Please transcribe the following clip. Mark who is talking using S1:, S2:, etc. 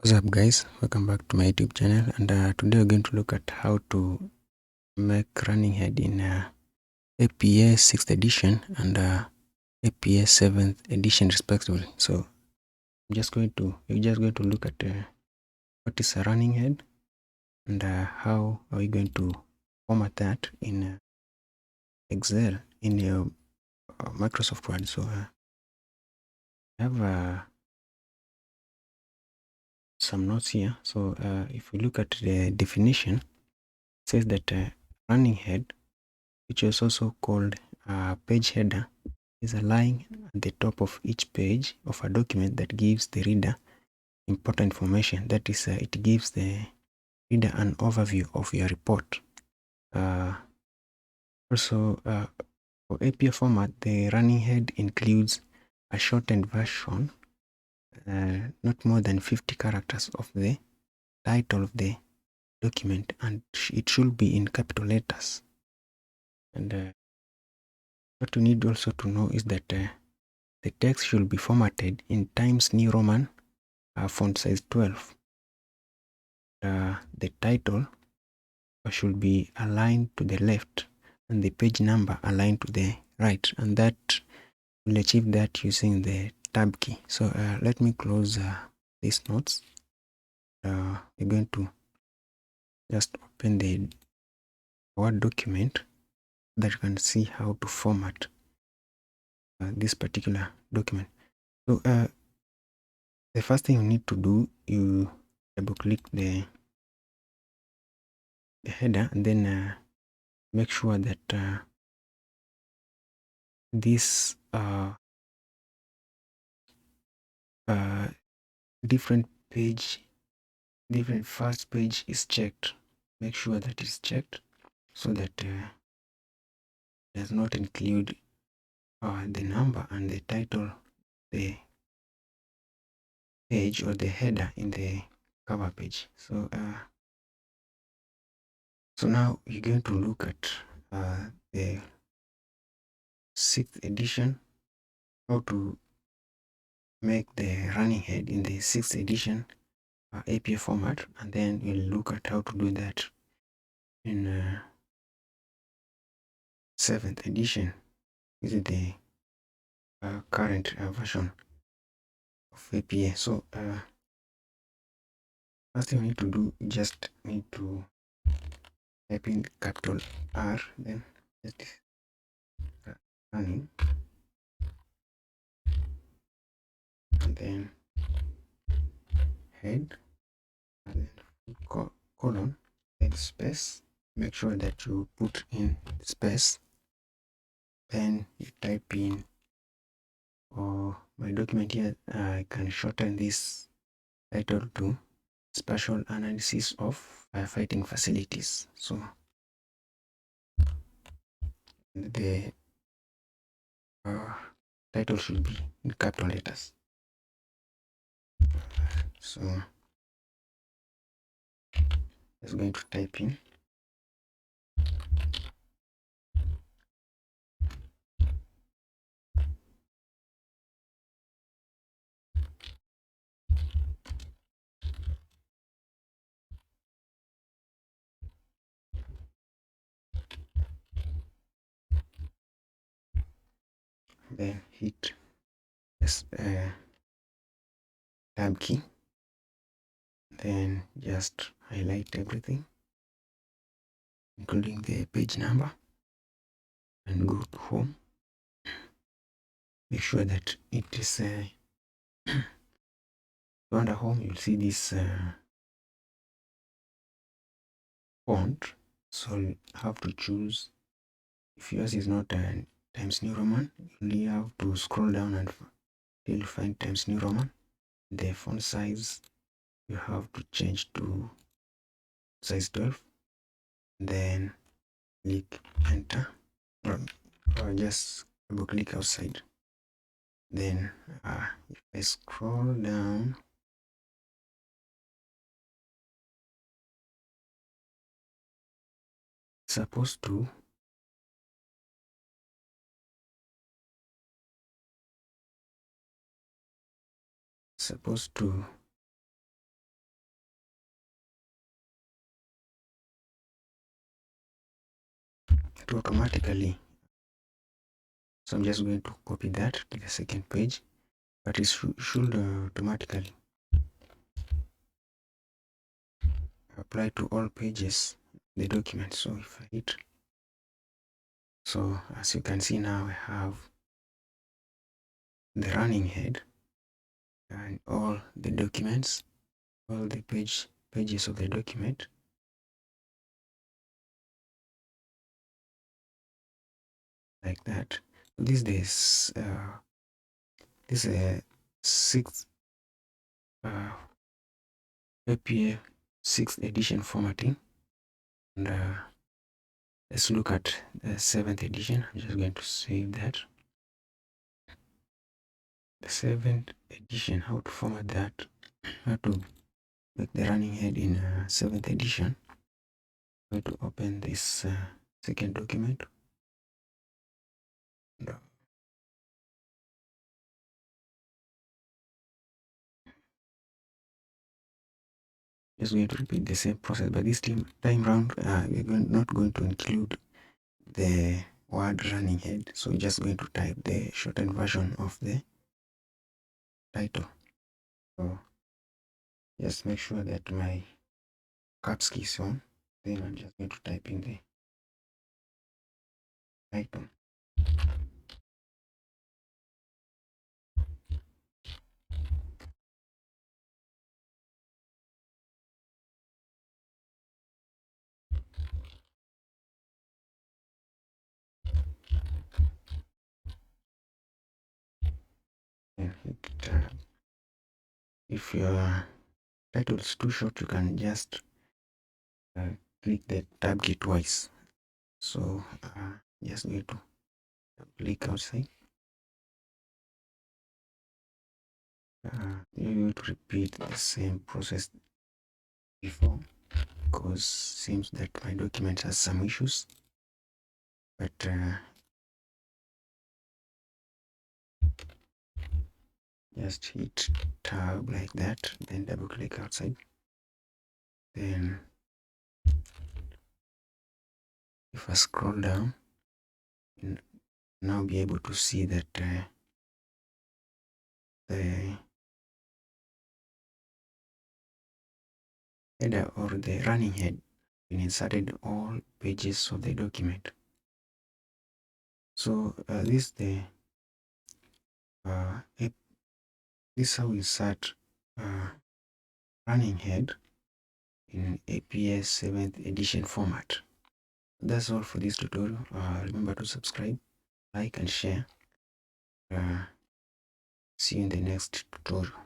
S1: What's up guys, welcome back to my YouTube channel, and today we're going to look at how to make running head in APA 6th edition and APA 7th edition respectively. So we're just going to look at what is a running head and how are we going to format that in Excel in your Microsoft Word. So I have some notes here. So if we look at the definition, it says that running head, which is also called a page header, is a line at the top of each page of a document that gives the reader important information. That is, it gives the reader an overview of your report. Also, for APA format, the running head includes a shortened version, not more than 50 characters, of the title of the document, and it should be in capital letters. And what you need also to know is that the text should be formatted in Times New Roman font size 12. The title should be aligned to the left and the page number aligned to the right, and that will achieve that using the tab key. So let me close these notes. We're going to just open the Word document that you can see how to format this particular document. So the first thing you need to do, you double click the header, and then make sure that this different first page is checked. Make sure that it's checked so that does not include the number and the title, the page or the header in the cover page. So so now you're going to look at the 6th edition, how to make the running head in the 6th edition APA format, and then we'll look at how to do that in 7th edition. This is the current version of APA. So first thing we need to do, just need to type in capital R, then just running, and then head, and then colon, then space. Make sure that you put in space, then you type in, or my document here, I can shorten this title to Special Analysis of Firefighting Facilities. So the title should be in capital letters. So just going to type in then hit this tab key, then just highlight everything including the page number and go to home. Make sure that it is under home. You'll see this font, so you have to choose. If yours is not Times New Roman, you have to scroll down until find Times New Roman. The font size you have to change to size 12, then click enter, or just double click outside. Then if I scroll down, it's supposed to it automatically. So I'm just going to copy that to the second page, but it should automatically apply to all pages the document. So if I hit, so as you can see now, I have the running head and all the documents, all the pages of the document. Like that. This is a 6th APA 6th edition formatting, and let's look at the 7th edition. I'm just going to save that. The 7th edition, how to format that, how to make the running head in 7th edition. I'm going to open this second document. Just going to repeat the same process, but this time round we're not going to include the word running head, so we're just going to type the shortened version of the title. So just make sure that my caps key is on, then I'm just going to type in the title. And hit tab. If your title is too short, you can just click the tab key twice. So just going to click outside. You're going to repeat the same process before, because seems that my document has some issues, but just hit tab like that, then double click outside. Then if I scroll down, you'll now be able to see that the header or the running head been inserted in all pages of the document. So this the this is how we insert running head in APS 7th edition format. That's all for this tutorial. Remember to subscribe, like, and share. See you in the next tutorial.